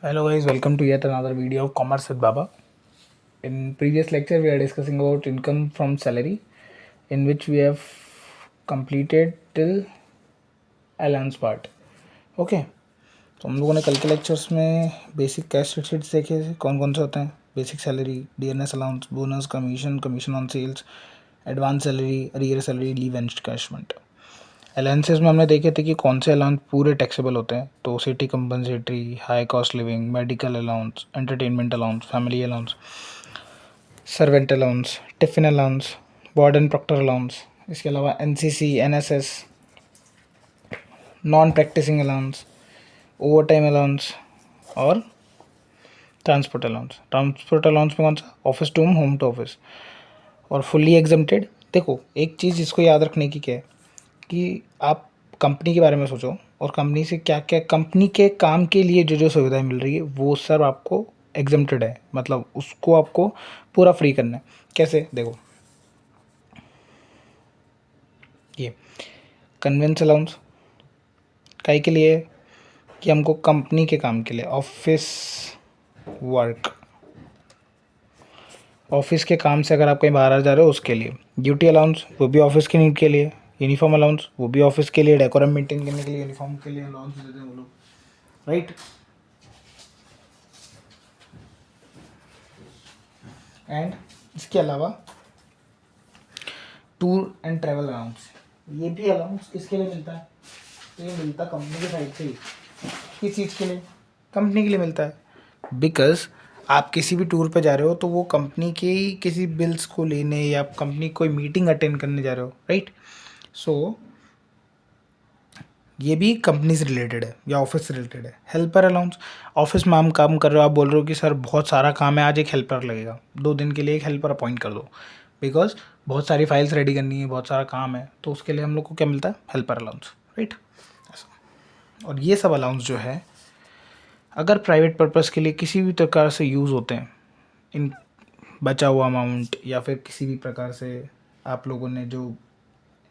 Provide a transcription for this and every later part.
Hello guys, welcome to yet another video of Commerce with Baba. In previous lecture we are discussing about income from salary, in which we have completed till allowance part. Okay, तो हम लोगों ने कल के lectures में basic cash sheets देखे थे, कौन कौन से होते हैं। Basic salary, dearness allowance, bonus, commission, commission on sales, advance salary, arrear salary, leave encashment. Allowances में हमने देखे थे कि कौन से अलाउंस पूरे टैक्सेबल होते हैं। तो city compensatory, high cost living, medical allowance, entertainment allowance, family allowance, servant allowance, tiffin allowance, ward and proctor allowance. इसके अलावा NCC, NSS, non practising allowance, overtime allowance और ट्रांसपोर्ट अलाउंस। ट्रांसपोर्ट अलाउंस में कौन सा, office to home to office और fully exempted. देखो, एक चीज़ इसको याद रखने की क्या है कि आप कंपनी के बारे में सोचो और कंपनी से क्या क्या कंपनी के काम के लिए जो जो सुविधाएं मिल रही है वो सब आपको एग्जम्प्टेड है, मतलब उसको आपको पूरा फ्री करना है। कैसे, देखो, ये कन्वेंस अलाउंस काहे के लिए, कि हमको कंपनी के काम के लिए, ऑफिस वर्क, ऑफिस के काम से अगर आप कहीं बाहर आ जा रहे हो उसके लिए। ड्यूटी अलाउंस वो भी ऑफिस की नीड के लिए। यूनिफॉर्म अलाउंस वो भी ऑफिस के लिए, डेकोरम मेंटेन करने के लिए यूनिफॉर्म के लिए अलाउंस देते हैं वो लोग, राइट। एंड इसके अलावा टूर एंड ट्रैवल अलाउंस, ये भी अलाउंस किसके लिए मिलता है, तो ये मिलता कंपनी के साइड से ही। किस चीज़ के लिए, कंपनी के लिए मिलता है। बिकॉज आप किसी भी टूर पे जा रहे हो तो वो कंपनी के ही किसी बिल्स को लेने या कंपनी कोई मीटिंग अटेंड करने जा रहे हो, राइट। सो ये भी कंपनी से रिलेटेड है या ऑफिस से रिलेटेड है। हेल्पर अलाउंस, ऑफिस में हम काम कर रहे हो, आप बोल रहे हो कि सर बहुत सारा काम है, आज एक हेल्पर लगेगा, 2 दिन के लिए एक हेल्पर अपॉइंट कर दो, बिकॉज बहुत सारी फाइल्स रेडी करनी है, बहुत सारा काम है, तो उसके लिए हम लोग को क्या मिलता है, हेल्पर अलाउंस, राइट। और ये सब अलाउंस जो है अगर प्राइवेट पर्पज़ के लिए किसी भी प्रकार से यूज़ होते हैं, इन बचा हुआ अमाउंट या फिर किसी भी प्रकार से आप लोगों ने जो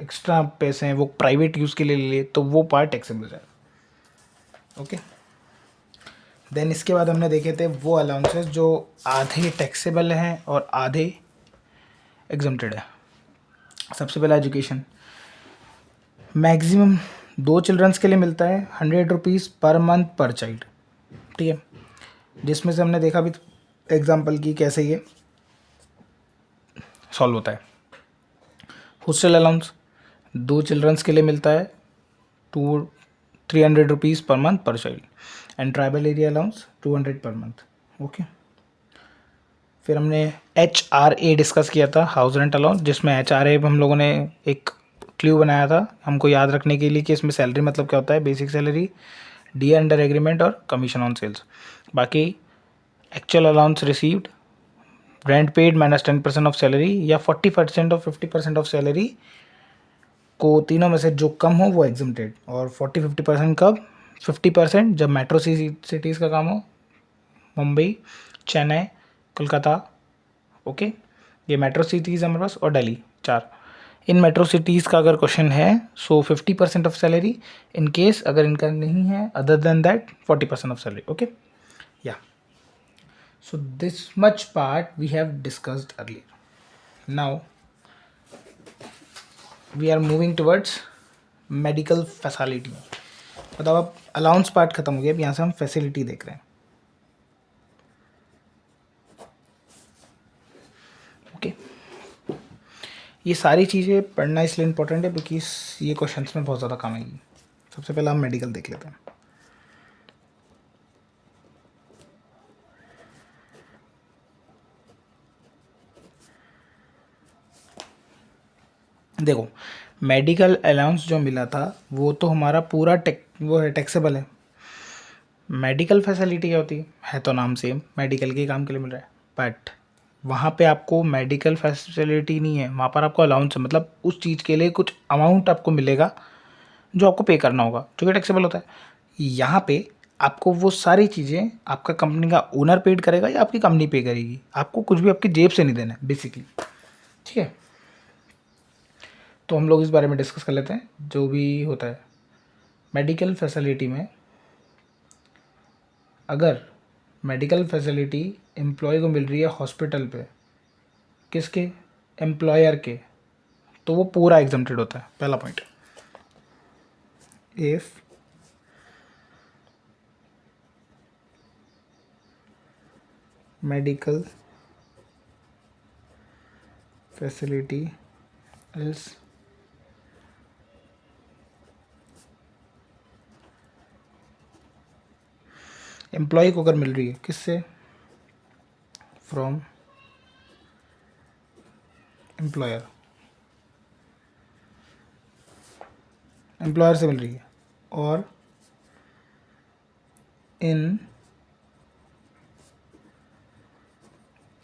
एक्स्ट्रा पैसे हैं वो प्राइवेट यूज़ के लिए ले लिए, तो वो पार्ट टैक्सेबल हो जाएगा। ओके, देन इसके बाद हमने देखे थे वो अलाउंसेस जो आधे टैक्सेबल हैं और आधे एग्जम्प्टेड है। सबसे पहला एजुकेशन, मैक्सिमम 2 चिल्ड्रंस के लिए मिलता है 100 रुपीज़ पर मंथ पर चाइल्ड, ठीक है। जिसमें से हमने देखा भी एग्जाम्पल की कैसे ये सॉल्व होता है। हॉस्टल अलाउंस 2 चिल्ड्रंस के लिए मिलता है 300 रुपीज़ पर मंथ पर child. And tribal area allowance 200 per month, okay. फिर हमने HRA डिस्कस किया था, हाउस रेंट अलाउंस, जिसमें HRA हम लोगों ने एक क्ल्यू बनाया था हमको याद रखने के लिए कि इसमें सैलरी मतलब क्या होता है, basic salary, D under agreement और कमीशन ऑन सेल्स। बाकी actual allowance received, rent paid minus 10% of salary या 40% और 50% ऑफ सैलरी को, तीनों में से जो कम हो वो एग्जम्प्टेड। और 40-50% कब, 50% जब मेट्रो सिटीज़ का काम हो, मुंबई, चेन्नई, कोलकाता, ओके, ये मेट्रो सिटीज़ हमारे पास, और दिल्ली, 4। इन मेट्रो सिटीज़ का अगर क्वेश्चन है so 50% of salary, in case अगर इनका नहीं है other than that 40% of salary, okay. या so this much part we have discussed earlier. Now we are moving towards medical facility. मतलब अब अलाउंस पार्ट खत्म हो गया, अब यहाँ से हम फैसिलिटी देख रहे हैं, ओके। ये सारी चीज़ें पढ़ना इसलिए इंपॉर्टेंट है बिकॉज ये क्वेश्चंस में बहुत ज़्यादा काम आएगी। सबसे पहले हम मेडिकल देख लेते हैं। देखो, मेडिकल अलाउंस जो मिला था वो तो हमारा पूरा वो है, टैक्सेबल है। मेडिकल फैसिलिटी क्या होती है तो नाम सेम, मेडिकल के काम के लिए मिल रहा है, बट वहाँ पे आपको मेडिकल फैसिलिटी नहीं है, वहाँ पर आपको अलाउंस है, मतलब उस चीज़ के लिए कुछ अमाउंट आपको मिलेगा जो आपको पे करना होगा, जो कि टैक्सेबल होता है। यहाँ पे आपको वो सारी चीज़ें आपका कंपनी का ओनर पेड करेगा या आपकी कंपनी पे करेगी, आपको कुछ भी आपकी जेब से नहीं देना है बेसिकली, ठीक है। तो हम लोग इस बारे में डिस्कस कर लेते हैं जो भी होता है। मेडिकल फैसिलिटी में अगर मेडिकल फैसिलिटी एम्प्लॉय को मिल रही है हॉस्पिटल पे, किसके, एम्प्लॉयर के, तो वो पूरा एग्जम्प्टेड होता है, पहला point. If medical facility is employ को अगर मिल रही है, किससे, फ्रॉम एम्प्लॉयर, एम्प्लॉयर से मिल रही है, और इन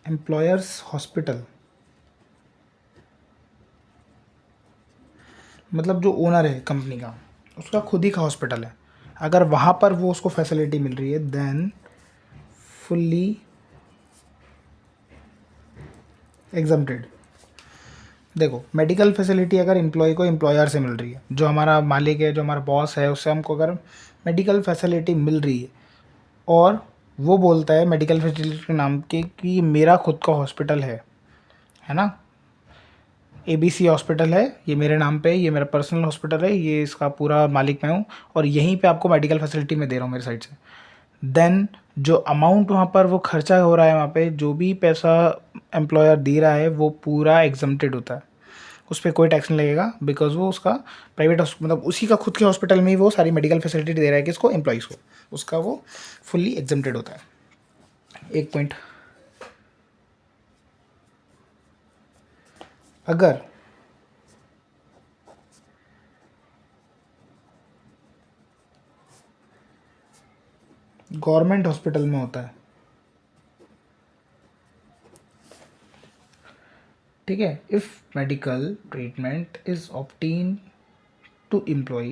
एम्प्लॉयर्स हॉस्पिटल, मतलब जो ओनर है कंपनी का, उसका खुद ही का हॉस्पिटल है, अगर वहाँ पर वो उसको फैसिलिटी मिल रही है, देन फुल्ली एग्जम्प्टेड। देखो, मेडिकल फैसिलिटी अगर एम्प्लॉय को एम्प्लॉयर से मिल रही है, जो हमारा मालिक है, जो हमारा बॉस है, उससे हमको अगर मेडिकल फैसिलिटी मिल रही है, और वो बोलता है मेडिकल फैसिलिटी के नाम के कि मेरा खुद का हॉस्पिटल है ना, ABC हॉस्पिटल है, ये मेरे नाम पे है, ये मेरा पर्सनल हॉस्पिटल है, ये इसका पूरा मालिक मैं हूँ, और यहीं पे आपको मेडिकल फैसिलिटी मैं दे रहा हूँ मेरे साइड से, देन जो अमाउंट वहाँ पर वो खर्चा हो रहा है, वहाँ पे जो भी पैसा एम्प्लॉयर दे रहा है, वो पूरा एग्जम्प्टेड होता है, उस पर कोई टैक्स नहीं लगेगा, बिकॉज वो उसका प्राइवेट मतलब उसी का खुद के हॉस्पिटल में ही वो सारी मेडिकल फैसिलिटी दे रहा है किसको, एम्प्लॉइज़ को, उसका वो फुल्ली एग्जम्प्टेड होता है। एक पॉइंट, अगर गवर्नमेंट हॉस्पिटल में होता है, ठीक है, if medical treatment is obtain to employ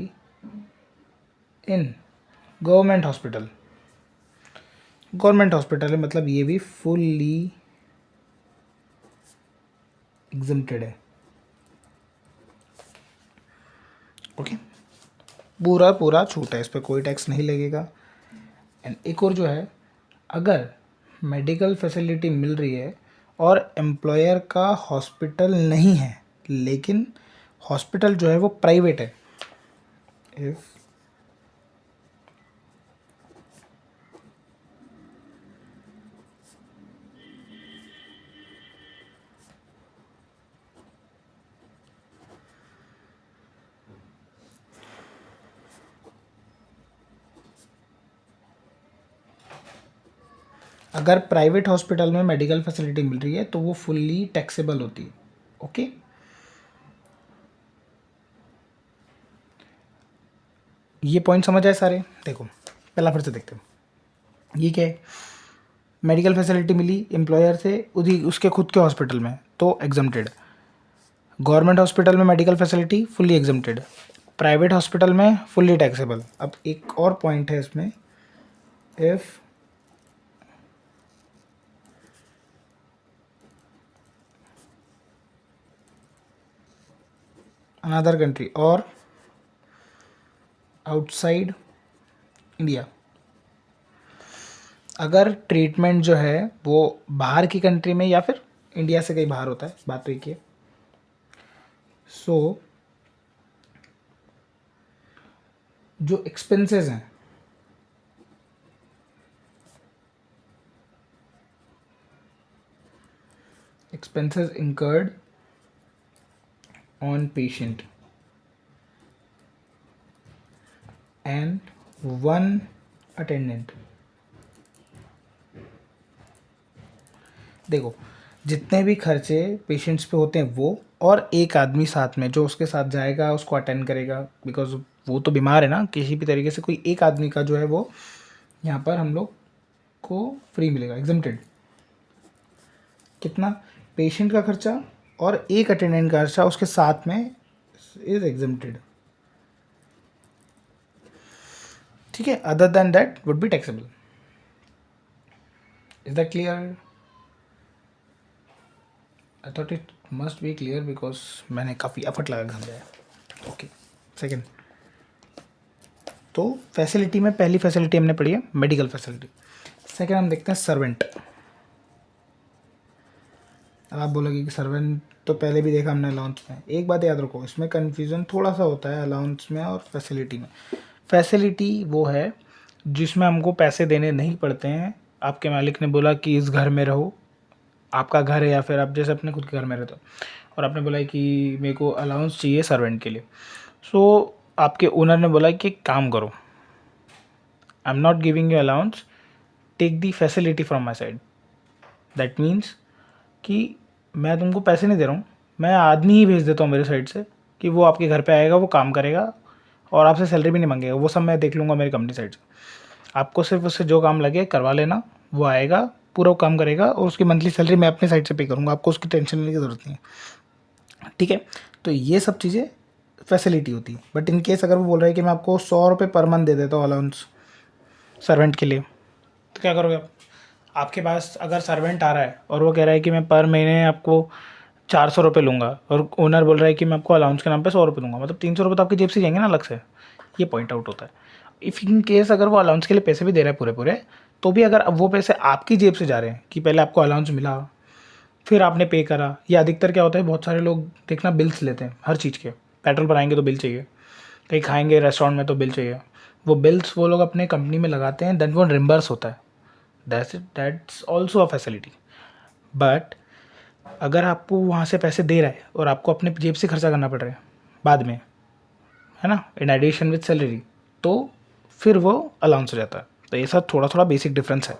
in government hospital, government hospital है मतलब ये भी फुल्ली एग्जम्प्टेड है, ओके, पूरा पूरा छूट है, इस पर कोई टैक्स नहीं लगेगा। एंड एक और जो है, अगर मेडिकल फैसिलिटी मिल रही है और एम्प्लॉयर का हॉस्पिटल नहीं है, लेकिन हॉस्पिटल जो है वो प्राइवेट है, इफ अगर प्राइवेट हॉस्पिटल में मेडिकल फैसिलिटी मिल रही है तो वो फुल्ली टैक्सेबल होती है, ओके। ये पॉइंट समझ आए सारे। देखो पहला फिर से देखते हैं, ये क्या है, मेडिकल फैसिलिटी मिली एम्प्लॉयर से उसी उसके खुद के हॉस्पिटल में तो एग्जम्प्टेड, गवर्नमेंट हॉस्पिटल में medical facility fully exempted, private hospital में फुल्ली टैक्सेबल। अब एक और पॉइंट है इसमें, इफ अनदर कंट्री और आउटसाइड इंडिया, अगर ट्रीटमेंट जो है वो बाहर की कंट्री में या फिर इंडिया से कहीं बाहर होता है, बात तो एक ही है, सो जो एक्सपेंसेस हैं, expenses incurred on patient and one attendant, देखो जितने भी खर्चे पेशेंट्स पे होते हैं वो, और एक आदमी साथ में जो उसके साथ जाएगा उसको अटेंड करेगा, बिकॉज वो तो बीमार है ना, किसी भी तरीके से कोई एक आदमी का जो है वो यहाँ पर हम लोग को फ्री मिलेगा, एग्जम्प्टेड। कितना, पेशेंट का खर्चा और एक अटेंडेंट का खर्चा उसके साथ में इज एग्जम्प्टेड, ठीक है, other than that would be taxable. Is that clear? I thought it must be clear because मैंने काफ़ी एफर्ट लगा समझाया, ओके। सेकेंड, तो फैसिलिटी में पहली फैसिलिटी हमने पढ़ी है मेडिकल फैसिलिटी। सेकेंड हम देखते हैं सर्वेंट। अब आप बोलोगे कि सर्वेंट तो पहले भी देखा हमने अलाउंस में। एक बात याद रखो, इसमें कन्फ्यूज़न थोड़ा सा होता है अलाउंस में और फैसिलिटी में। फैसिलिटी वो है जिसमें हमको पैसे देने नहीं पड़ते हैं। आपके मालिक ने बोला कि इस घर में रहो, आपका घर है या फिर आप जैसे अपने खुद के घर में रहते हो, और आपने बोला कि मेरे को अलाउंस चाहिए सर्वेंट के लिए। सो आपके ओनर ने बोला कि एक काम करो, I am not giving you allowance, take the facility from my side. That means कि मैं तुमको पैसे नहीं दे रहा हूँ, मैं आदमी ही भेज देता हूँ मेरे साइड से कि वो आपके घर पे आएगा, वो काम करेगा और आपसे सैलरी भी नहीं मांगेगा, वो सब मैं देख लूँगा मेरी कंपनी साइड से। आपको सिर्फ उससे जो काम लगे करवा लेना, वो आएगा, पूरा काम करेगा और उसकी मंथली सैलरी मैं अपने साइड से पे करूँगा, आपको उसकी टेंशन लेने की ज़रूरत नहीं है। ठीक है, तो ये सब चीज़ें फैसिलिटी होती है। बट इन केस अगर वो बोल रहा है कि मैं आपको 100 रुपये पर मंथ दे देता हूँ अलाउंस सर्वेंट के लिए, तो क्या करोगे आप? आपके पास अगर सर्वेंट आ रहा है और वो कह रहा है कि मैं पर महीने आपको 400 रुपये लूँगा और ओनर बोल रहा है कि मैं आपको अलाउंस के नाम पे 100 रुपये दूंगा, मतलब 300 रुपये तो आपकी जेब से जाएंगे ना अलग से। ये पॉइंट आउट होता है। इफ़ इन केस अगर वो अलाउंस के लिए पैसे भी दे रहा है पूरे पूरे, तो भी अगर अब वो पैसे आपकी जेब से जा रहे हैं कि पहले आपको अलाउंस मिला फिर आपने पे करा, या अधिकतर क्या होता है बहुत सारे लोग देखना बिल्स लेते हैं हर चीज़ के, पेट्रोल भराएंगे तो बिल चाहिए, कहीं खाएंगे रेस्टोरेंट में तो बिल चाहिए, वो बिल्स वो लोग अपने कंपनी में लगाते हैं, देन वो रिम्बर्स होता है। That's also a facility. But अगर आपको वहाँ से पैसे दे रहा है और आपको अपने जेब से खर्चा करना पड़ रहा है बाद में, है ना, इन एडिशन विद सैलरी, तो फिर वो अलाउंस हो जाता है। तो ये सब थोड़ा थोड़ा बेसिक डिफरेंस है।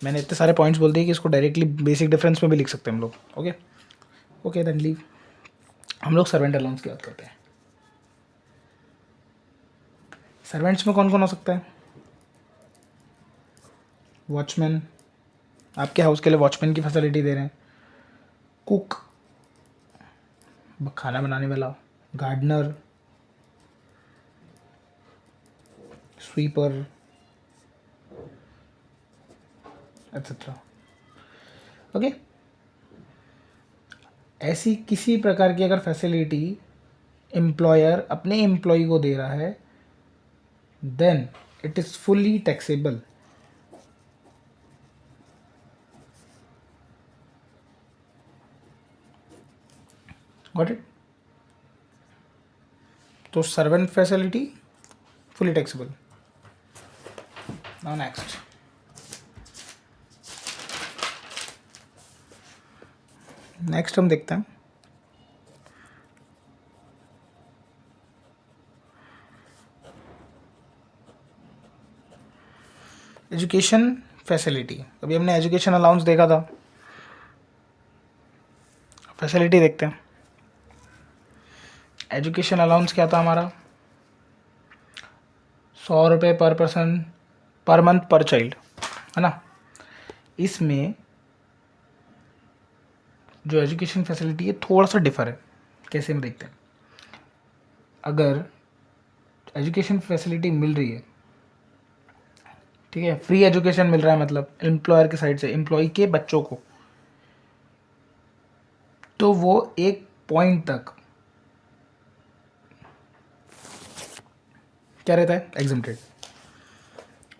मैंने इतने सारे पॉइंट्स बोल दिए कि इसको डायरेक्टली बेसिक डिफरेंस में भी लिख सकते हैं हम लोग। Okay okay then leave. हम लोग सर्वेंट अलाउंस की बात करते हैं। सर्वेंट्स में कौन कौन हो सकता है? वॉचमैन, आपके हाउस के लिए वॉचमैन की फैसिलिटी दे रहे हैं। कुक, खाना बनाने वाला। Gardener, sweeper, etcetera. ओके, ऐसी किसी प्रकार की अगर फैसिलिटी एम्प्लॉयर अपने एम्प्लॉय को दे रहा है, then it is fully taxable. Got it? तो servant facility fully taxable. Now next, हम देखते हैं एजुकेशन फैसिलिटी। अभी हमने एजुकेशन अलाउंस देखा था, फैसिलिटी देखते हैं। एजुकेशन अलाउंस क्या था हमारा? 100 रुपये पर पर्सन पर मंथ पर चाइल्ड, है ना। इसमें जो एजुकेशन फैसिलिटी है थोड़ा सा डिफर है। कैसे हम देखते हैं, अगर एजुकेशन फैसिलिटी मिल रही है, ठीक है, फ्री एजुकेशन मिल रहा है मतलब एम्प्लॉयर के साइड से एम्प्लॉय के बच्चों को, तो वो एक पॉइंट तक क्या रहता है? एग्जम्प्टेड।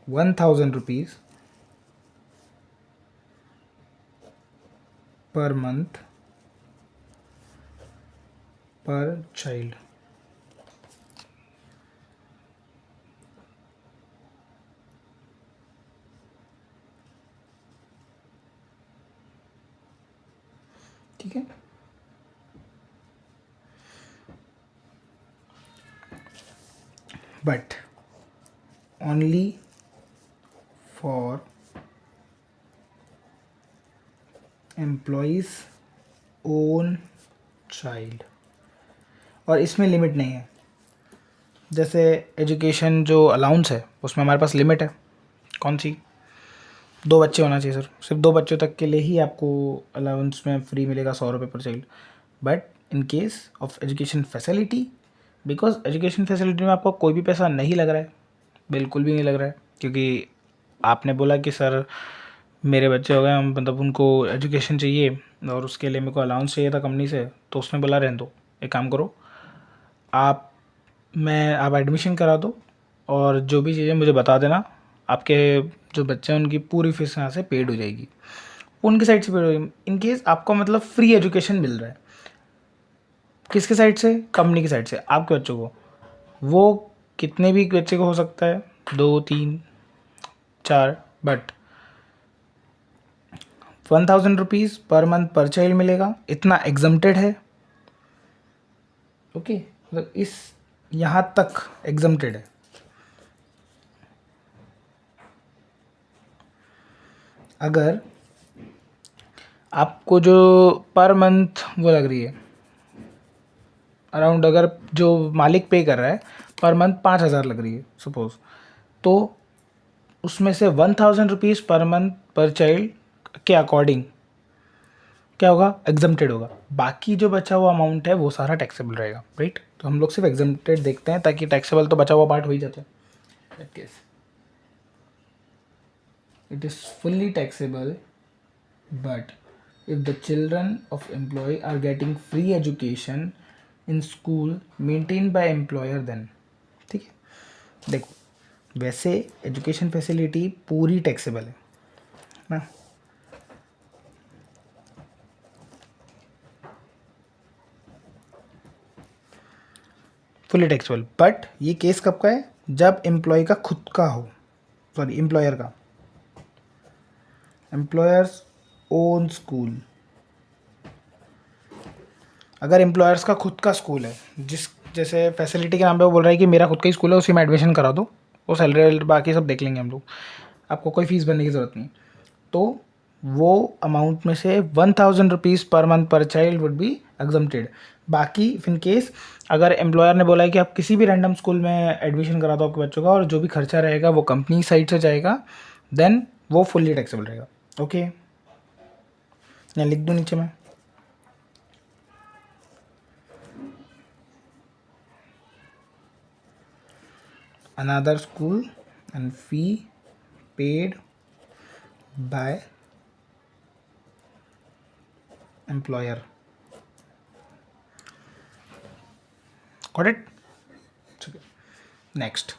1000 रुपीज़ पर मंथ पर चाइल्ड। ठीक है, but only for employees own child, और इसमें लिमिट नहीं है। जैसे एजुकेशन जो अलाउंस है उसमें हमारे पास लिमिट है, कौन सी? 2 बच्चे होना चाहिए सर, सिर्फ 2 बच्चों तक के लिए ही आपको अलाउंस में फ्री मिलेगा 100 रुपये पर child. But in case of education facility, because education facility में आपको कोई भी पैसा नहीं लग रहा है, बिल्कुल भी नहीं लग रहा है, क्योंकि आपने बोला कि सर मेरे बच्चे हो गए, मतलब उनको एजुकेशन चाहिए और उसके लिए मेरे को अलाउंस चाहिए था कंपनी से, तो उसने बोला रहने दो, एक काम करो आप एडमिशन करा दो और जो भी चीज़ें मुझे बता देना, आपके जो बच्चे हैं उनकी पूरी फीस यहाँ से पेड हो जाएगी, उनकी साइड से पेड हो जाएगी। इन केस आपको मतलब फ्री एजुकेशन मिल रहा है, किसके साइड से? कंपनी की साइड से आपके बच्चों को। वो कितने भी बच्चे को हो सकता है, 2 3 4, बट 1000 रुपीज़ पर मंथ पर चाइल्ड मिलेगा, इतना एग्जम्प्टेड है। ओके, मतलब इस यहाँ तक एग्जम्प्टेड है। अगर आपको जो पर मंथ वो लग रही है अराउंड, अगर जो मालिक पे कर रहा है पर मंथ 5,000 लग रही है सपोज, तो उसमें से 1000 रुपीज़ पर मंथ पर चाइल्ड के अकॉर्डिंग क्या होगा? एग्जम्प्टेड होगा। बाकी जो बचा हुआ अमाउंट है वो सारा टैक्सेबल रहेगा, राइट? तो हम लोग सिर्फ एग्जम्प्टेड देखते हैं, ताकि टैक्सेबल तो बचा हुआ पार्ट हो ही जाता है। Case it is fully taxable, but if the children of employee are getting free education in school maintained by employer, then ठीक है। देखो, वैसे एजुकेशन फैसिलिटी पूरी टैक्सेबल है ना, फुली टैक्सेबल, बट ये केस कब का है? जब एम्प्लॉय का खुद का हो, सॉरी एम्प्लॉयर का, एम्प्लॉयर्स ओन स्कूल। अगर एम्प्लॉयर्स का खुद का स्कूल है, जिस जैसे फैसिलिटी के नाम पे वो बोल रहा है कि मेरा खुद का ही स्कूल है, उसी में एडमिशन करा दो, वो सैलरी बाकी सब देख लेंगे हम लोग, आपको कोई फीस भरने की ज़रूरत नहीं, तो वो अमाउंट में से 1000 रुपीज़ पर मंथ पर चाइल्ड वुड बी एग्जम्प्टेड। बाकी इन केस अगर एम्प्लॉयर ने बोला है कि आप किसी भी रैंडम स्कूल में एडमिशन करा दो आपके बच्चों का, और जो भी खर्चा रहेगा वो कंपनी साइड से जाएगा, देन वो फुल्ली टैक्सेबल रहेगा। ओके, यहाँ लिख दूँ नीचे में, another school and fee paid by employer. Got it? Next,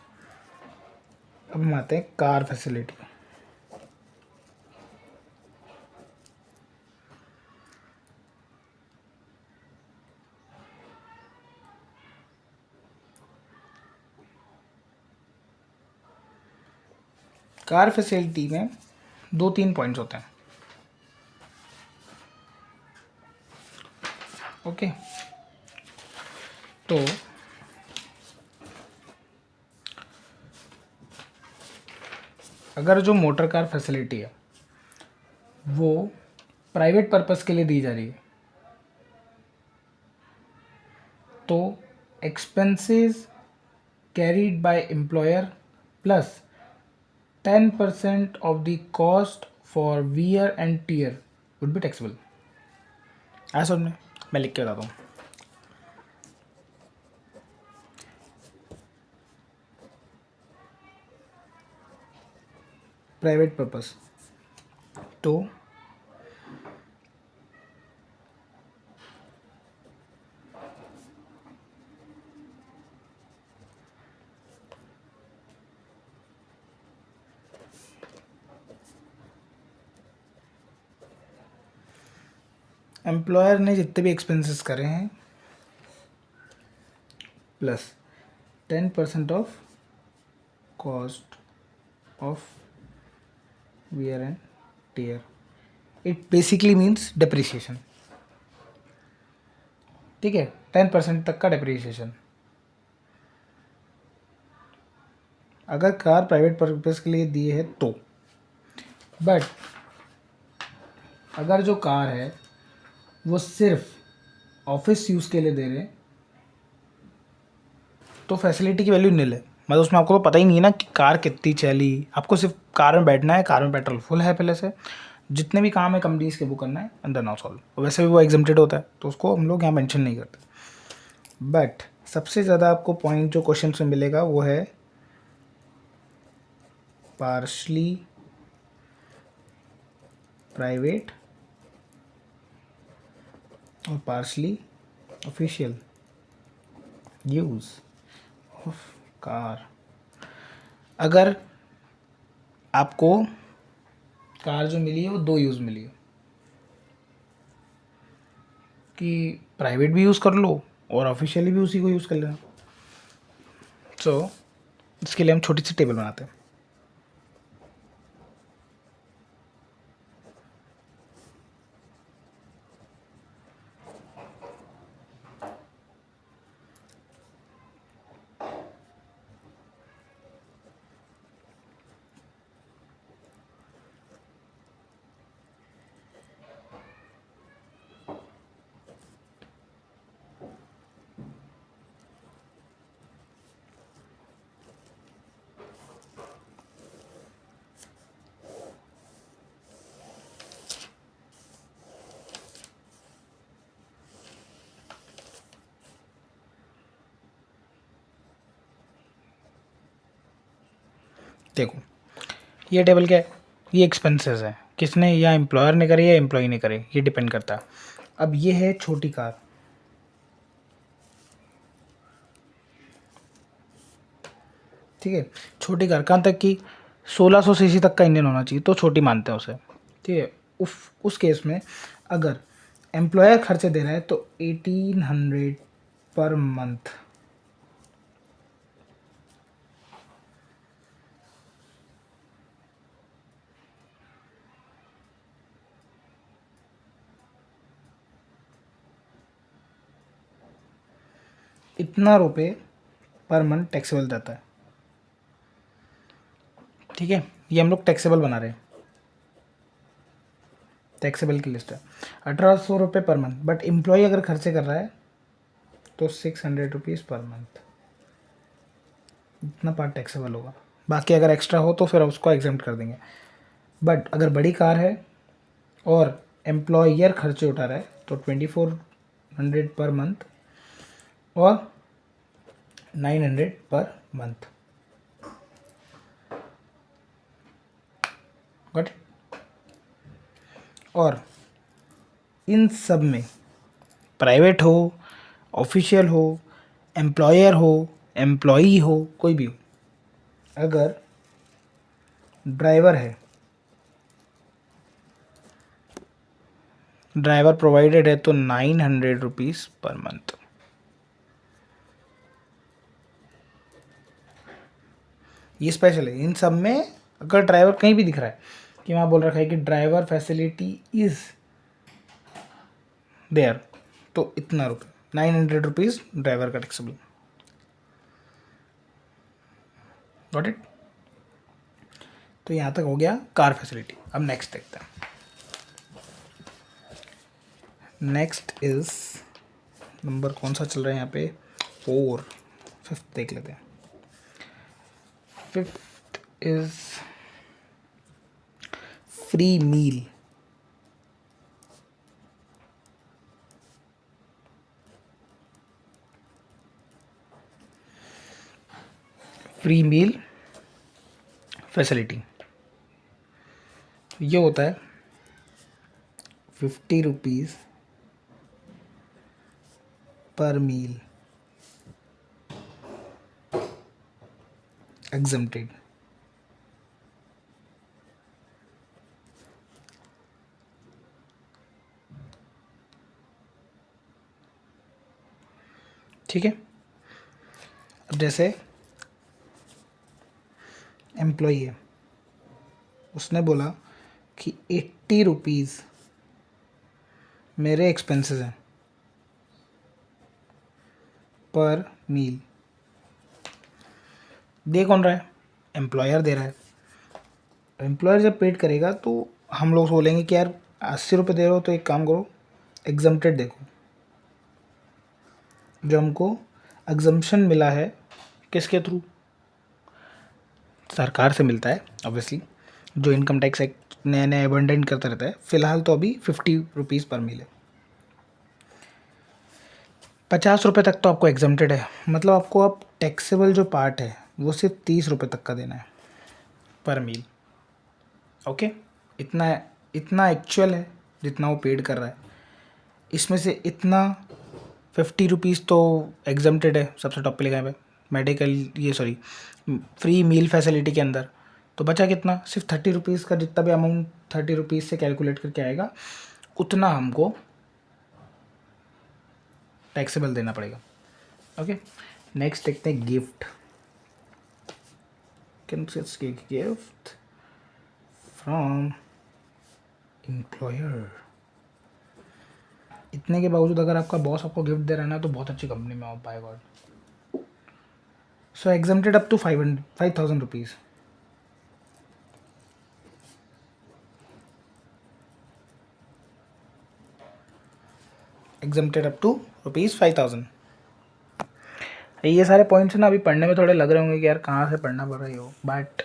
अब हम आते हैं कार फैसिलिटी। कार फैसिलिटी में 2-3 पॉइंट्स होते हैं। ओके, तो अगर जो मोटर कार फैसिलिटी है वो प्राइवेट पर्पस के लिए दी जा रही है, तो expenses carried by employer plus 10% of the cost for wear and tear would be taxable. ऐसा समझ में? मैं लिख के बताता हूँ। प्राइवेट पर्पस, तो एम्प्लॉयर ने जितने भी एक्सपेंसेस करे हैं plus 10% of cost of wear and tear, it basically means depreciation. ठीक है, 10% तक का डिप्रिसिएशन। अगर कार प्राइवेट पर्पस के लिए दिए है तो, बट अगर जो कार है वो सिर्फ ऑफिस यूज़ के लिए दे रहे हैं, तो फैसिलिटी की वैल्यू निल है। मतलब उसमें आपको तो पता ही नहीं है ना कि कार कितनी चली, आपको सिर्फ कार में बैठना है, कार में पेट्रोल फुल है पहले से, जितने भी काम है कंपनीज के वो करना है, अंदर नाउ सॉल्व। वैसे भी वो एग्जम्प्टेड होता है, तो उसको हम लोग यहाँ मेंशन नहीं करते। बट सबसे ज़्यादा आपको पॉइंट जो क्वेश्चन में मिलेगा वो है पार्शली प्राइवेट और partially official use of car अगर आपको कार जो मिली है वो 2 यूज़ मिली है कि प्राइवेट भी यूज़ कर लो और ऑफिशियली भी उसी को यूज़ कर लेना। सो इसके लिए हम छोटी सी टेबल बनाते हैं। देखो ये टेबल क्या है, ये एक्सपेंसेस है, किसने, या एम्प्लॉयर ने करे या एम्प्लॉय ने करे, ये डिपेंड करता है। अब ये है छोटी कार, ठीक है। छोटी कार कहाँ तक की, 1600 सीसी तक का इंजन होना चाहिए तो छोटी मानते हैं उसे, ठीक है। उस केस में अगर एम्प्लॉयर खर्चे दे रहा है तो 1800 पर मंथ, इतना रुपये पर मंथ टैक्सेबल जाता है, ठीक है। ये हम लोग टैक्सेबल बना रहे हैं, टैक्सेबल की लिस्ट है 1800 रुपये पर मंथ। बट एम्प्लॉय अगर खर्चे कर रहा है तो 600 रुपीज़ पर मंथ, इतना पार्ट टैक्सेबल होगा। बाकी अगर एक्स्ट्रा हो तो फिर उसको एग्जाम्प्ट कर देंगे। बट अगर बड़ी कार है और एम्प्लॉयर खर्चे उठा रहा है तो 2400 पर मंथ और 900 पर मंथ, गॉट। और इन सब में प्राइवेट हो, ऑफिशियल हो, एम्प्लॉयर हो, एम्प्लॉई हो, कोई भी हो, अगर ड्राइवर है, ड्राइवर प्रोवाइडेड है तो 900 रुपीज़ पर मंथ। ये स्पेशल है। इन सब में अगर ड्राइवर कहीं भी दिख रहा है कि वहाँ बोल रखा है कि ड्राइवर फैसिलिटी इज़ देयर, तो इतना रुपये 900 रुपीज़ ड्राइवर का टैक्सेबल, गॉट इट। तो यहाँ तक हो गया कार फैसिलिटी। अब नेक्स्ट देखते हैं। नेक्स्ट इज नंबर कौन सा चल रहा है यहाँ पे, 4, 5th देख लेते हैं। 5th is free meal. Free meal facility ये होता है 50 रुपीज़ पर मील, एग्जम्प्टेड, ठीक है। अब जैसे एम्प्लॉई है, उसने बोला कि 80 रुपीज़ मेरे एक्सपेंसेस हैं पर मील। दे कौन रहा है, एम्प्लॉयर दे रहा है। एम्प्लॉयर जब पेड करेगा तो हम लोग बोलेंगे कि यार 80 रुपये दे रहे हो तो एक काम करो, एग्जम्प्टेड देखो। जो हमको एग्जम्पशन मिला है किसके थ्रू, सरकार से मिलता है ऑब्वियसली, जो इनकम टैक्स एक्ट नया नया एबंडेंट करता रहता है। फ़िलहाल तो अभी 50 रुपीज़ पर मील है। 50 रुपये तक तो आपको एग्जम्प्टेड है, मतलब आपको अब टैक्सेबल जो पार्ट है वो सिर्फ 30 रुपये तक का देना है पर मील, ओके। इतना इतना एक्चुअल है जितना वो पेड कर रहा है। इसमें से इतना 50 रुपीज़ तो एग्जम्प्टेड है, सबसे टॉप पे लिखा है। मेडिकल ये सॉरी फ्री मील फैसिलिटी के अंदर, तो बचा कितना, सिर्फ 30 रुपीज़ का जितना भी अमाउंट 30 रुपीज़ से कैलकुलेट करके आएगा उतना हमको टैक्सेबल देना पड़ेगा। ओके, नेक्स्ट देखते हैं gift. Can gift from employer. इतने के बावजूद अगर आपका बॉस आपको गिफ्ट दे रहा है ना तो बहुत अच्छी कंपनी में हो, by god. So exempted up to 5,000 rupees. Exempted up to ₹5,000। ये सारे पॉइंट्स ना अभी पढ़ने में थोड़े लग रहे होंगे कि यार कहाँ से पढ़ना पड़ रही हो, but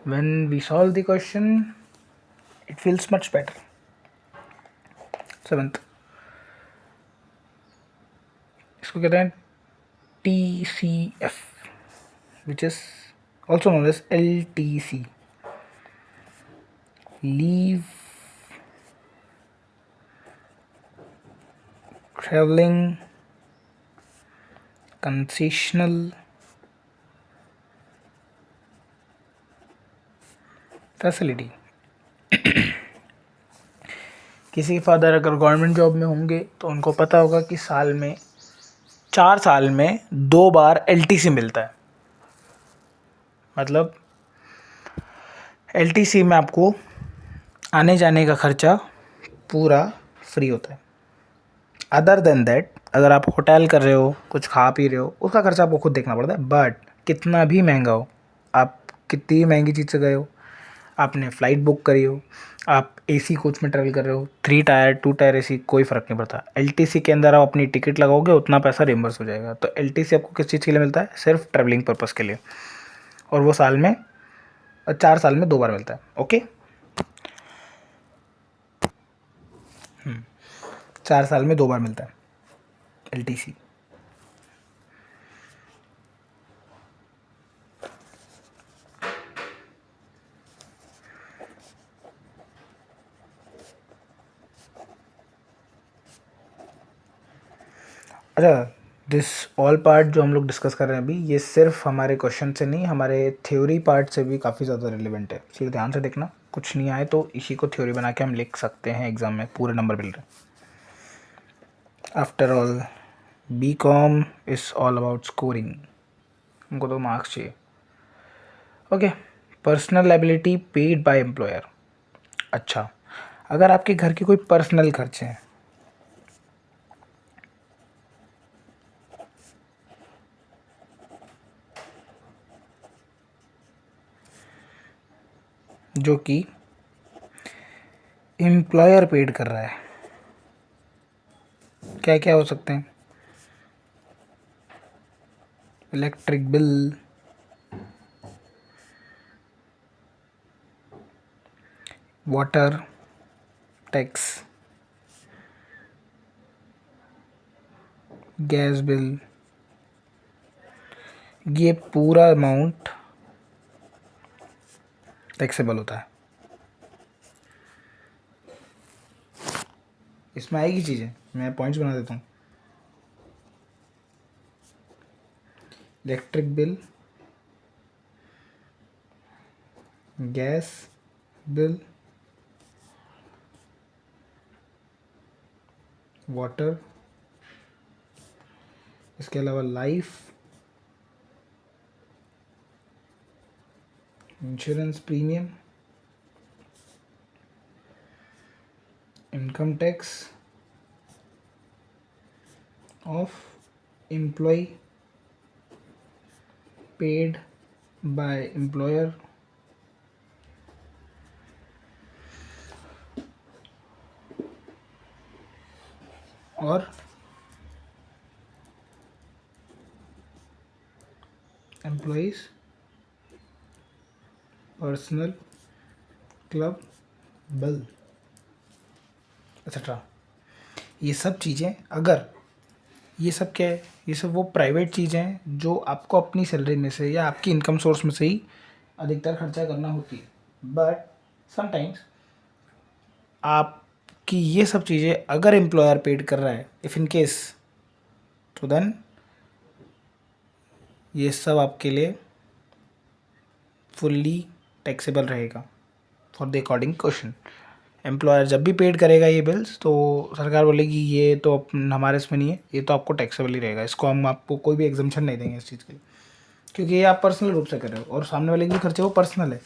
when we solve the question it feels much better. 7th, इसको कहते हैं TCF, which is also known as LTC, leave travelling concessional facility. किसी के फादर अगर गवर्नमेंट जॉब में होंगे तो उनको पता होगा कि 4 साल में 2 बार LTC मिलता है। मतलब LTC में आपको आने जाने का खर्चा पूरा फ्री होता है। अदर देन दैट अगर आप होटल कर रहे हो, कुछ खा पी रहे हो, उसका खर्चा आपको खुद देखना पड़ता है। बट कितना भी महंगा हो, आप कितनी भी महंगी चीज़ से गए हो, आपने फ़्लाइट बुक करी हो, आप AC कोच में ट्रैवल कर रहे हो, 3 टायर 2 टायर AC, कोई फ़र्क नहीं पड़ता। LTC के अंदर आप अपनी टिकट लगाओगे उतना पैसा रिम्बर्स हो जाएगा। तो LTC आपको किस चीज़ के लिए मिलता है, सिर्फ ट्रैवलिंग पर्पज़ के लिए, और वो 4 साल में 2 बार मिलता है। ओके, 4 साल में 2 बार मिलता है LTC। अच्छा, दिस ऑल पार्ट जो हम लोग डिस्कस कर रहे हैं अभी, ये सिर्फ हमारे क्वेश्चन से नहीं, हमारे थ्योरी पार्ट से भी काफ़ी ज़्यादा रिलेवेंट है। सिर्फ ध्यान से देखना, कुछ नहीं आए तो इसी को थ्योरी बना के हम लिख सकते हैं एग्ज़ाम में, पूरे नंबर मिल रहे हैं। After all BCom is all about scoring, हमको तो मार्क्स चाहिए। Okay, personal liability paid by employer. अच्छा, अगर आपके घर के कोई पर्सनल खर्चे हैं जो कि एम्प्लॉयर पेड कर रहा है, क्या क्या हो सकते हैं, electric bill, water tax, gas bill, ये पूरा अमाउंट टैक्सेबल होता है। इसमें आएगी चीज़ें, मैं पॉइंट्स बना देता हूँ। Electric bill, gas bill, water, इसके अलावा life insurance premium, income tax of employee paid by employer, और employees personal club bill etcetera. ये सब चीज़ें, अगर ये सब क्या है, ये सब वो प्राइवेट चीज़ें हैं जो आपको अपनी सैलरी में से या आपकी इनकम सोर्स में से ही अधिकतर खर्चा करना होती है। बट समटाइम्स आपकी ये सब चीज़ें अगर एम्प्लॉयर पेड कर रहा है, इफ़ इन केस, तो देन ये सब आपके लिए फुल्ली टैक्सेबल रहेगा for the according question. Employer जब भी पेड करेगा ये बिल्स तो सरकार बोलेगी ये तो हमारे इसमें नहीं है, ये तो आपको टैक्सेबल ही रहेगा, इसको हम आपको कोई भी एग्जाम्पशन नहीं देंगे इस चीज़ के लिए, क्योंकि ये आप पर्सनल रूप से कर रहे हो और सामने वाले के भी खर्चे वो पर्सनल है।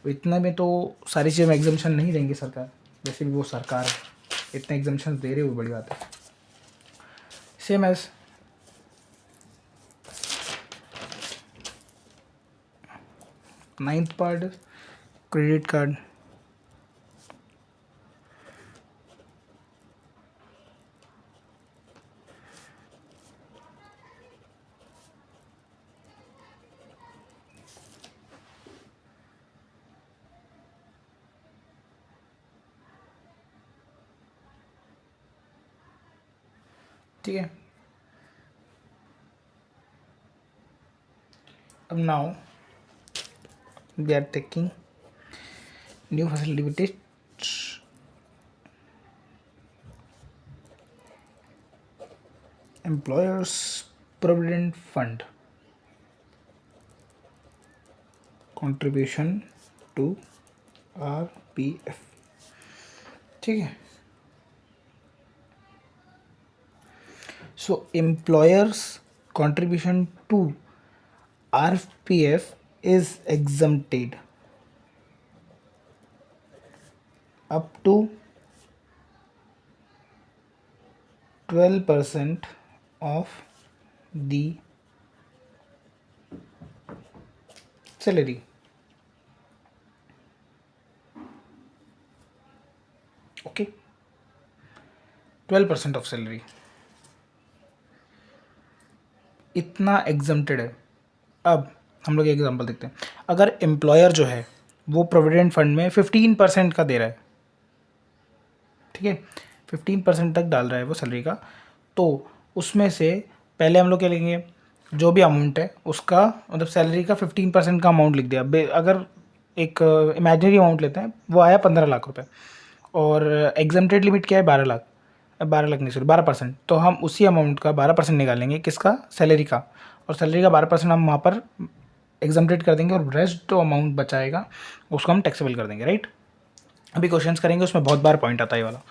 इतने में तो सारी चीज़ें में एग्जाम्पशन नहीं देंगे सरकार, वैसे भी वो सरकार है, इतने एग्जाम्पशन दे रहे हो बड़ी बात है। Same as ninth part credit card. ठीक है, अब now we are taking new facility employers provident fund contribution to RPF। ठीक है, so employers contribution to RPF is exempted up to 12% of the salary। Okay, 12% of salary इतना exempted है। अब हम लोग एग्जांपल देखते हैं, अगर एम्प्लॉयर जो है वो प्रोविडेंट फंड में 15% का दे रहा है, ठीक है, 15% तक डाल रहा है वो सैलरी का, तो उसमें से पहले हम लोग क्या लेंगे, जो भी अमाउंट है उसका मतलब सैलरी का 15% का अमाउंट लिख दिया। अगर एक इमेजिनरी अमाउंट लेते हैं, वो आया 15 लाख रुपए और एग्जम्प्टेड लिमिट क्या है 12 लाख, 12 लाख नहीं सॉरी 12%, तो हम उसी अमाउंट का 12% निकालेंगे किसका, सैलरी का, और सैलरी का 12% हम वहाँ पर एग्जम्प्टेड कर देंगे और रेस्ट जो अमाउंट बचाएगा उसको हम टैक्सेबल कर देंगे, राइट। अभी क्वेश्चंस करेंगे उसमें बहुत बार पॉइंट आता है ये वाला,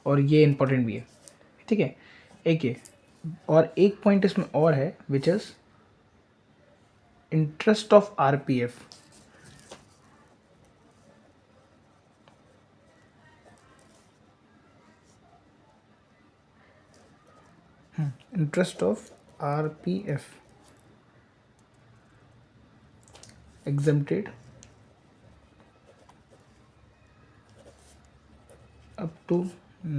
और ये इंपॉर्टेंट भी है, ठीक है। एक ये और एक पॉइंट इसमें और है which is interest of RPF। Interest of RPF exempted up to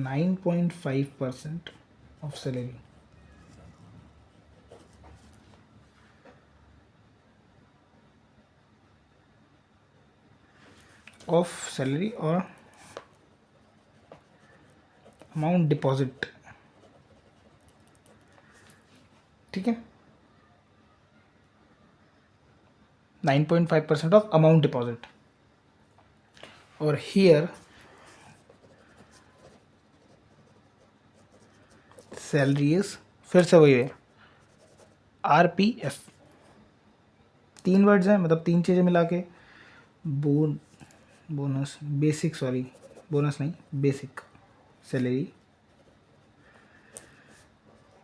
9.5% of salary। Of salary और अमाउंट डिपॉजिट, ठीक है, 9.5% ऑफ अमाउंट डिपॉजिट। और हियर सैलरीज फिर से वही है, RPF, 3 वर्ड्स हैं, मतलब 3 चीज़ें मिला के बोनस बेसिक, सॉरी बोनस नहीं, बेसिक सैलरी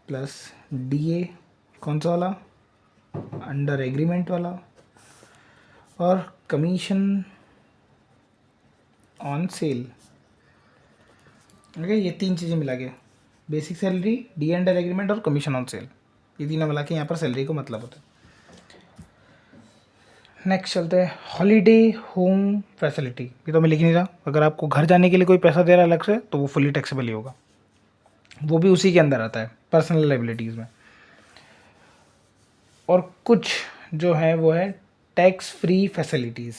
प्लस DA कौन सा वाला, अंडर एग्रीमेंट वाला, और कमीशन ऑन सेल। ओके, ये 3 चीज़ें मिला के basic salary, DA under agreement और कमीशन ऑन सेल, ये तीनों मिला के यहाँ पर सैलरी को मतलब होता है। नेक्स्ट चलते हैं हॉलीडे होम फैसिलिटी। ये तो मैं लिख नहीं रहा, अगर आपको घर जाने के लिए कोई पैसा दे रहा है अलग से तो वो फुली टैक्सेबल ही होगा, वो भी उसी के अंदर आता है पर्सनल लाइबिलिटीज़ में। और कुछ जो है वो है टैक्स फ्री फैसिलिटीज़,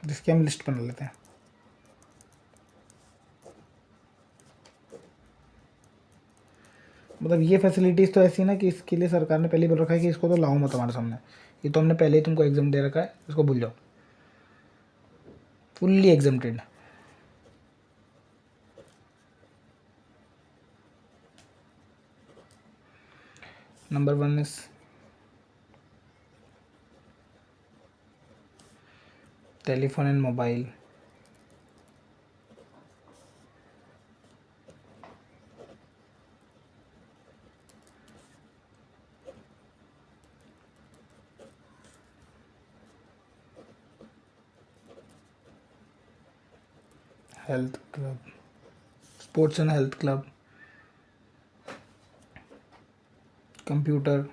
जिसकी हम लिस्ट बना लेते हैं। मतलब ये फैसिलिटीज़ तो ऐसी ना कि इसके लिए सरकार ने पहले ही बोल रखा है कि इसको तो लाओ मत हमारे सामने, ये तो हमने पहले ही तुमको एग्जाम दे रखा है, इसको भूल जाओ, fully exempted. Number 1 is telephone and mobile, health club, sports and health club, computer,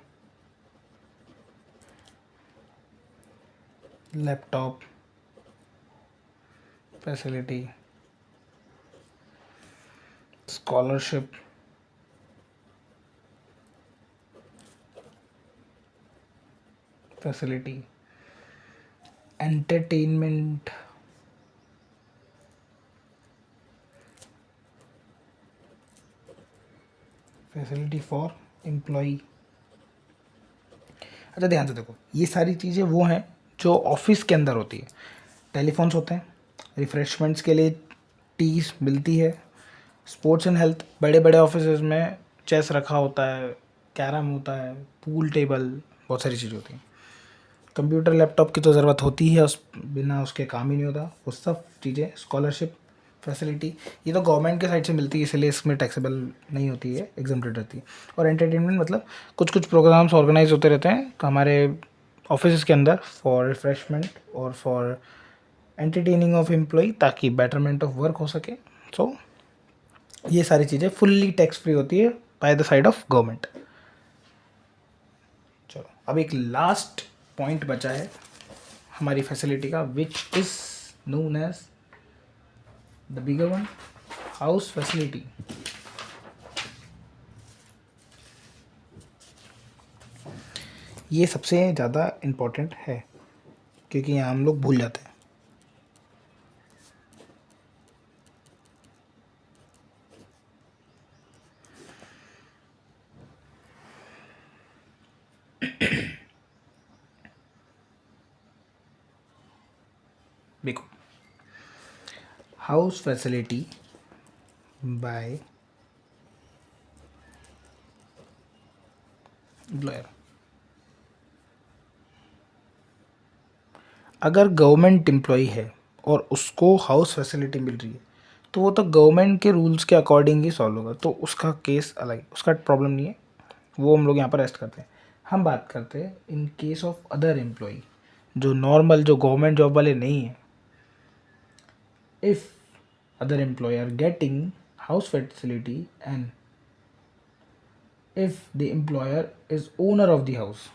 laptop facility, scholarship, facility, entertainment, facility for employee. अच्छा ध्यान से देखो, ये सारी चीज़ें वो हैं जो ऑफिस के अंदर होती है। टेलीफोन्स होते हैं, रिफ्रेशमेंट्स के लिए टीज मिलती है, स्पोर्ट्स एंड हेल्थ, बड़े बड़े ऑफिस में चेस रखा होता है, कैरम होता है, पूल टेबल, बहुत सारी चीज़ें होती हैं। कंप्यूटर लैपटॉप की तो ज़रूरत होती है, उस बिना उसके काम ही नहीं होता। वो सब चीज़ें, स्कॉलरशिप, फैसिलिटी, ये तो गवर्नमेंट के साइड से मिलती है, इसलिए इसमें टैक्सेबल नहीं होती है, एग्जम्प्टेड रहती है। और एंटरटेनमेंट मतलब कुछ कुछ प्रोग्राम्स ऑर्गेनाइज होते रहते हैं हमारे ऑफिस के अंदर फॉर रिफ्रेशमेंट और फॉर एंटरटेनिंग ऑफ एम्प्लॉय, ताकि बेटरमेंट ऑफ वर्क हो सके। सो ये सारी चीज़ें फुल्ली टैक्स फ्री होती है by the side of government. चलो अब एक लास्ट पॉइंट बचा है हमारी फैसिलिटी का, which is known as the bigger one, house facility. ये सबसे ज़्यादा इम्पोर्टेंट है क्योंकि यहाँ हम लोग भूल जाते हैं। देखो, हाउस फैसिलिटी बाय एम्प्लॉयर, अगर गवर्नमेंट एम्प्लॉय है और उसको हाउस फैसिलिटी मिल रही है तो वो तो गवर्नमेंट के रूल्स के अकॉर्डिंग ही सॉल्व होगा, तो उसका केस अलग है, उसका प्रॉब्लम नहीं है, वो हम लोग यहाँ पर रेस्ट करते हैं। हम बात करते हैं in case of other employ, जो नॉर्मल, जो गवर्नमेंट जॉब वाले नहीं हैं। If other employer getting house facility and if the employer is owner of the house,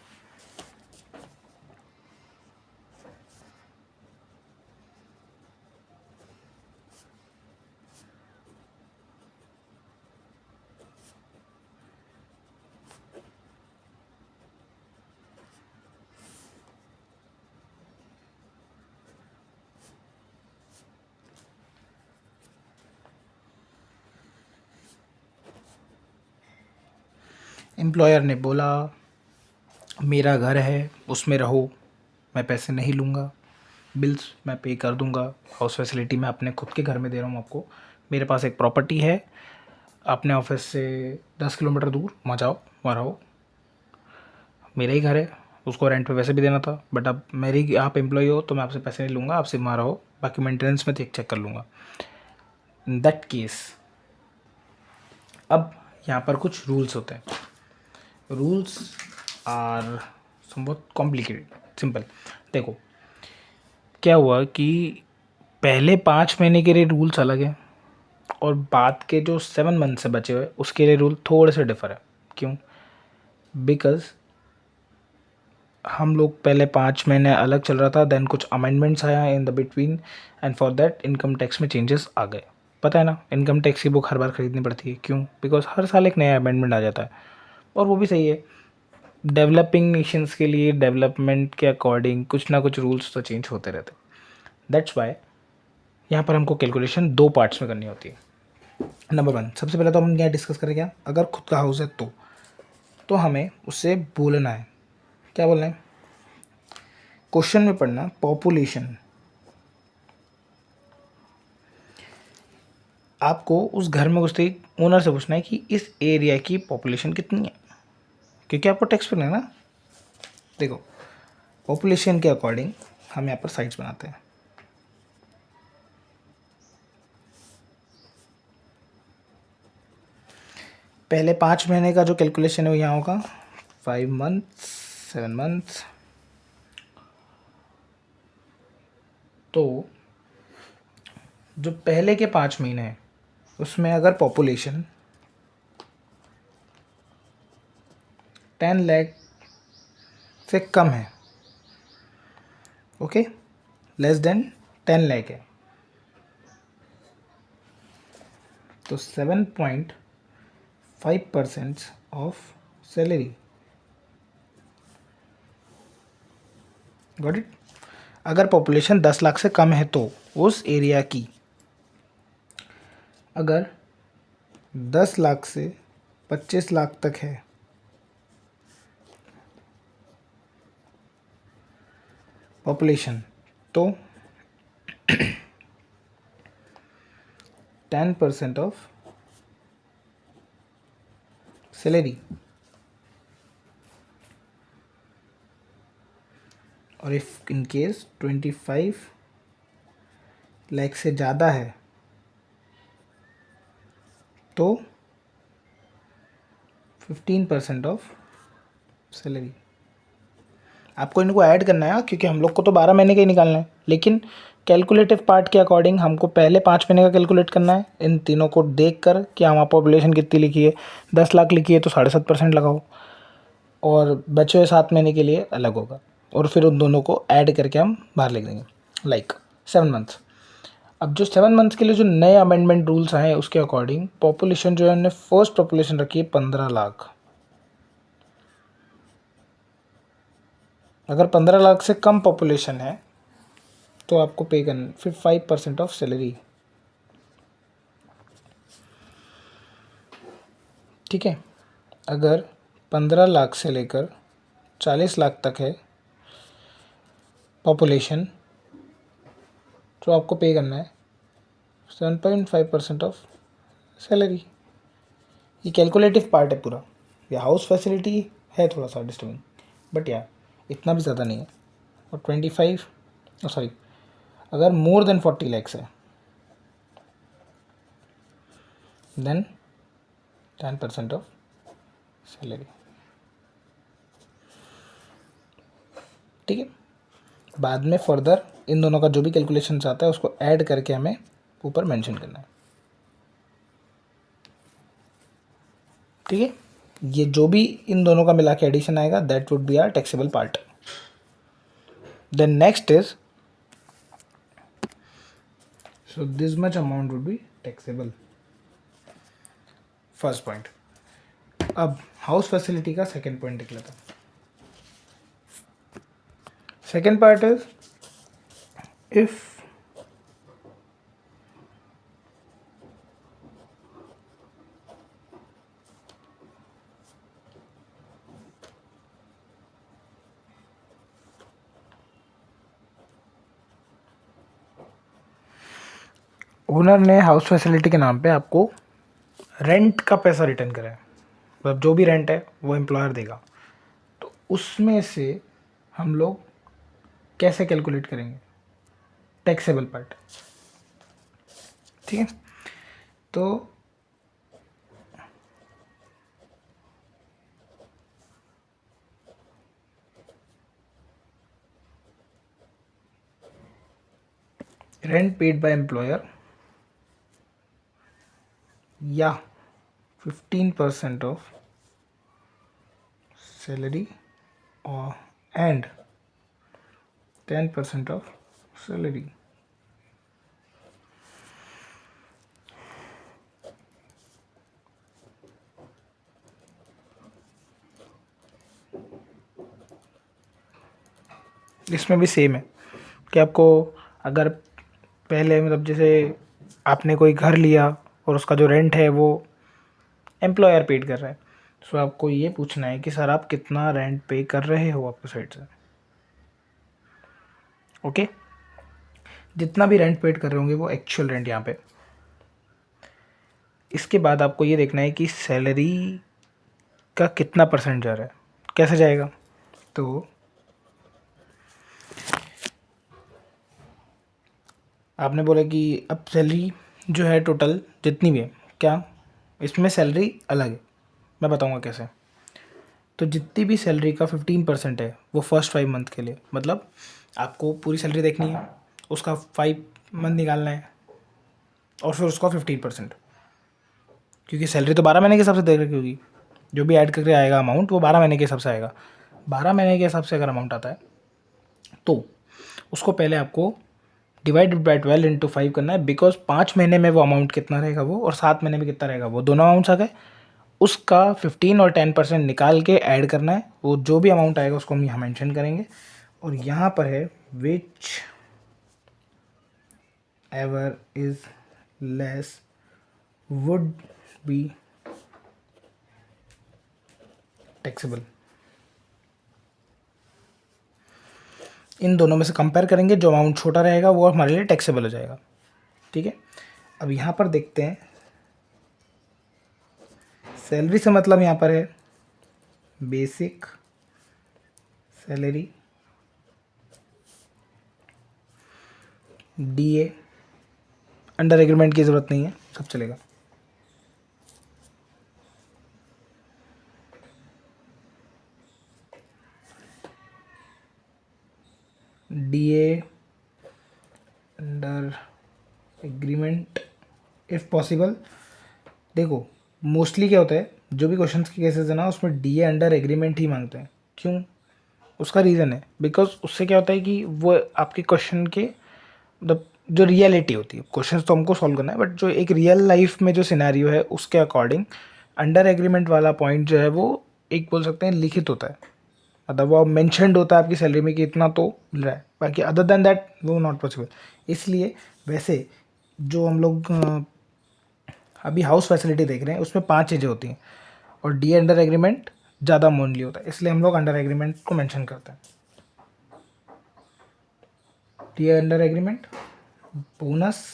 employer ने बोला मेरा घर है उसमें रहो, मैं पैसे नहीं लूँगा, बिल्स मैं पे कर दूँगा, हाउस फैसिलिटी मैं अपने खुद के घर में दे रहा हूँ आपको, मेरे पास एक प्रॉपर्टी है अपने ऑफिस से 10 किलोमीटर दूर, वहाँ जाओ, वहाँ रहो, मेरा ही घर है, उसको रेंट पे वैसे भी देना था, बट अब मेरी आप एम्प्लॉय हो तो मैं आपसे पैसे नहीं लूँगा, आपसे वहाँ रहो, बाकी मेंटेनेंस में चेक कर लूँगा। इन दैट केस अब यहाँ पर कुछ रूल्स होते हैं। Rules are somewhat complicated, simple. देखो क्या हुआ कि पहले 5 महीने के लिए रूल्स अलग हैं और बाद के जो 7 मंथ से बचे हुए उसके लिए रूल थोड़े से डिफर है। क्यों? बिकॉज हम लोग पहले 5 महीने अलग चल रहा था, देन कुछ अमेंडमेंट्स आया in the between, and for that income tax में चेंजेस आ गए। पता है ना, इनकम टैक्स की बुक हर बार खरीदनी पड़ती है। क्यों? बिकॉज हर साल एक नया अमेंडमेंट आ जाता है, और वो भी सही है। डेवलपिंग नेशंस के लिए डेवलपमेंट के अकॉर्डिंग कुछ ना कुछ रूल्स तो चेंज होते रहते। दैट्स वाई यहाँ पर हमको कैलकुलेशन 2 पार्ट्स में करनी होती है। नंबर 1, सबसे पहले तो हम क्या डिस्कस करें, क्या अगर खुद का हाउस है तो हमें उससे बोलना है। क्या बोलना है? क्वेश्चन में पढ़ना पॉपुलेशन। आपको उस घर में घुसते ही ओनर से पूछना है कि इस एरिया की पॉपुलेशन कितनी है, क्योंकि आपको टैक्स पे है ना। देखो, पॉपुलेशन के अकॉर्डिंग हम यहाँ पर साइट्स बनाते हैं। पहले 5 महीने का जो कैलकुलेशन है वो यहाँ होगा 5 मंथ्स 7 मंथ्स। तो जो पहले के 5 महीने हैं उसमें अगर पॉपुलेशन 10 लाख से कम है, ओके, लेस देन 10 लाख है, तो 7.5% ऑफ सैलरी। Got it. अगर पॉपुलेशन 10 लाख से कम है तो उस एरिया की अगर 10 लाख से 25 लाख तक है पॉपुलेशन तो 10% ऑफ सैलरी। और इफ इन केस 25 लाख से ज़्यादा है तो 15% ऑफ सैलरी। आपको इनको ऐड करना है क्योंकि हम लोग को तो 12 महीने का ही निकालना है, लेकिन कैलकुलेटिव पार्ट के अकॉर्डिंग हमको पहले 5 महीने का कैलकुलेट करना है। इन तीनों को देख कर कि हमारा पॉपुलेशन कितनी लिखी है, 10 लाख लिखी है तो 7.5% लगाओ, और बचे हुए 7 महीने के लिए अलग होगा, और फिर उन दोनों को ऐड करके हम बाहर लिख देंगे लाइक 7 मंथ्स। अब जो 7 मंथ्स के लिए जो नए अमेंडमेंट रूल्स आए उसके अकॉर्डिंग पॉपुलेशन जो है उन्होंने फर्स्ट पॉपुलेशन रखी है 15 लाख। अगर 15 लाख से कम पॉपुलेशन है तो आपको पे करना फिर 5% ऑफ सैलरी। ठीक है। अगर 15 लाख से लेकर 40 लाख तक है पॉपुलेशन तो आपको पे करना है 7.5% ऑफ सैलरी। ये कैलकुलेटिव पार्ट है पूरा। ये हाउस फैसिलिटी है थोड़ा सा डिस्टर्बिंग, बट या इतना भी ज़्यादा नहीं है। और 25 सॉरी अगर मोर देन 40 लैक्स है देन 10% ऑफ सैलरी। ठीक है। बाद में फर्दर इन दोनों का जो भी कैलकुलेशन आता है उसको ऐड करके हमें ऊपर मेंशन करना है। ठीक है। ये जो भी इन दोनों का मिला के एडिशन आएगा that would be are taxable part. Then next is so this much amount would be taxable। First point. अब हाउस फैसिलिटी का सेकंड पॉइंट देख लेते हैं। Second part is if owner ने हाउस फैसिलिटी के नाम पे आपको रेंट का पैसा रिटर्न करा है, मतलब जो भी रेंट है वो एम्प्लॉयर देगा, तो उसमें से हम लोग कैसे कैलकुलेट करेंगे टैक्सेबल पार्ट। ठीक है। तो रेंट पेड बाय एम्प्लॉयर या 15% ऑफ सैलरी और एंड 10% ऑफ सैलरी। इसमें भी सेम है कि आपको अगर पहले मतलब जैसे आपने कोई घर लिया और उसका जो रेंट है वो एम्प्लॉयर पेड कर रहा है, सो आपको ये पूछना है कि सर आप कितना रेंट पे कर रहे हो आपके साइड से। ओके। जितना भी रेंट पेड कर रहे होंगे वो एक्चुअल रेंट यहाँ पे। इसके बाद आपको ये देखना है कि सैलरी का कितना परसेंट जा रहा है। कैसे जाएगा, तो आपने बोला कि अब सैलरी जो है टोटल जितनी भी है क्या इसमें सैलरी अलग है, मैं बताऊँगा कैसे। तो जितनी भी सैलरी का 15% है वो फर्स्ट 5 मंथ के लिए, मतलब आपको पूरी सैलरी देखनी है, उसका 5 मंथ निकालना है और फिर उसका 15%, क्योंकि सैलरी तो 12 महीने के हिसाब से देख रखी होगी, जो भी ऐड करके आएगा अमाउंट वो 12 महीने के हिसाब से आएगा। 12 महीने के हिसाब से अगर अमाउंट आता है तो उसको पहले आपको डिवाइडेड बाई 12 इंटू 5 करना है, बिकॉज 5 महीने में वो अमाउंट कितना रहेगा वो, और 7 महीने में कितना रहेगा वो, दोनों अमाउंट्स आ गए। उसका 15 और 10% निकाल के ऐड करना है, वो जो भी अमाउंट आएगा उसको हम यहाँ मेंशन करेंगे। और यहाँ पर है whichever is less would be taxable. इन दोनों में से कंपेयर करेंगे, जो अमाउंट छोटा रहेगा वो हमारे लिए टैक्सेबल हो जाएगा। ठीक है, अब यहाँ पर देखते हैं सैलरी से मतलब यहाँ पर है basic salary, DA, under agreement की ज़रूरत नहीं है, सब चलेगा। DA under agreement if possible. देखो मोस्टली क्या होता है, जो भी क्वेश्चंस के केसेस है ना उसमें डीए अंडर एग्रीमेंट ही मांगते हैं। क्यों? उसका रीज़न है बिकॉज उससे क्या होता है कि वो आपके क्वेश्चन के मतलब जो रियलिटी होती है, क्वेश्चंस तो हमको सॉल्व करना है, बट जो एक रियल लाइफ में जो सिनेरियो है उसके अकॉर्डिंग अंडर एग्रीमेंट वाला पॉइंट जो है वो एक बोल सकते हैं लिखित होता है, मतलब वो मेंशन्ड होता है आपकी सैलरी में कि इतना तो मिल रहा है, बाकी अदर देन दैट वो नॉट पॉसिबल। इसलिए वैसे जो हम लोग अभी हाउस फैसिलिटी देख रहे हैं उसमें 5 चीज़ें होती हैं और डी अंडर एग्रीमेंट ज़्यादा मोनली होता है, इसलिए हम लोग अंडर एग्रीमेंट को मेंशन करते हैं। D under agreement, bonus,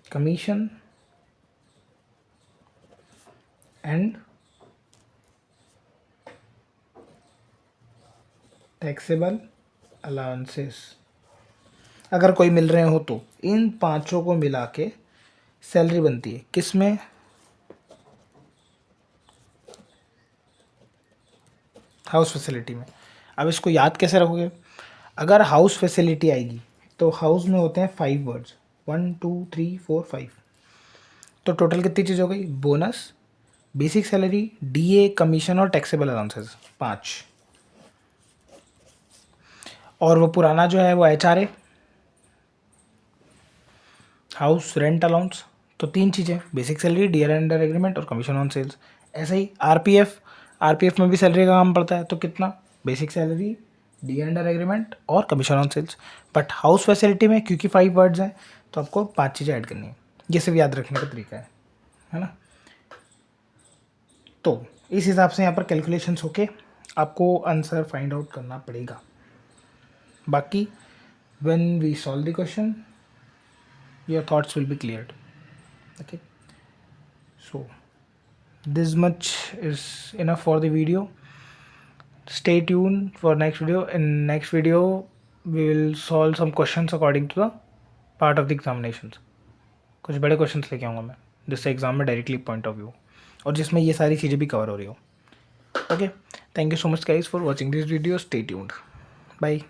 commission and taxable allowances अगर कोई मिल रहे हो तो इन पांचों को मिला के सैलरी बनती है। किस में? हाउस फैसिलिटी में। अब इसको याद कैसे रखोगे? अगर हाउस फैसिलिटी आएगी तो हाउस में होते हैं 5 वर्ड्स, 1 2 3 4 5, तो टोटल कितनी चीज़ हो गई? Bonus, basic salary, DA, commission और टैक्सेबल अलाउंसेस, 5। और वो पुराना जो है वो एचआरए, हाउस रेंट अलाउंस, तो 3 चीज़ें, basic salary, D under agreement और कमीशन ऑन सेल्स। ऐसे ही आरपीएफ, आरपीएफ में भी सैलरी का काम पड़ता है, तो कितना? Basic salary, D under agreement और commission on sales. But house facility में क्योंकि 5 वर्ड्स हैं तो आपको 5 चीज़ें ऐड करनी है, ये सिर्फ याद रखने का तरीका है ना। तो इस हिसाब से यहाँ पर कैलकुलेशंस होके आपको आंसर फाइंड आउट करना पड़ेगा। बाकी when we solve the question your thoughts will be cleared. Okay, so this much is enough for the video. Stay tuned for next video. In next video we will solve some questions according to the part of the examinations. कुछ बड़े questions लेके आऊँगा मैं जिससे exam में directly point of view और जिसमें ये सारी चीज़ें भी कवर हो रही हो। Okay, thank you so much guys for watching this video. Stay tuned, bye.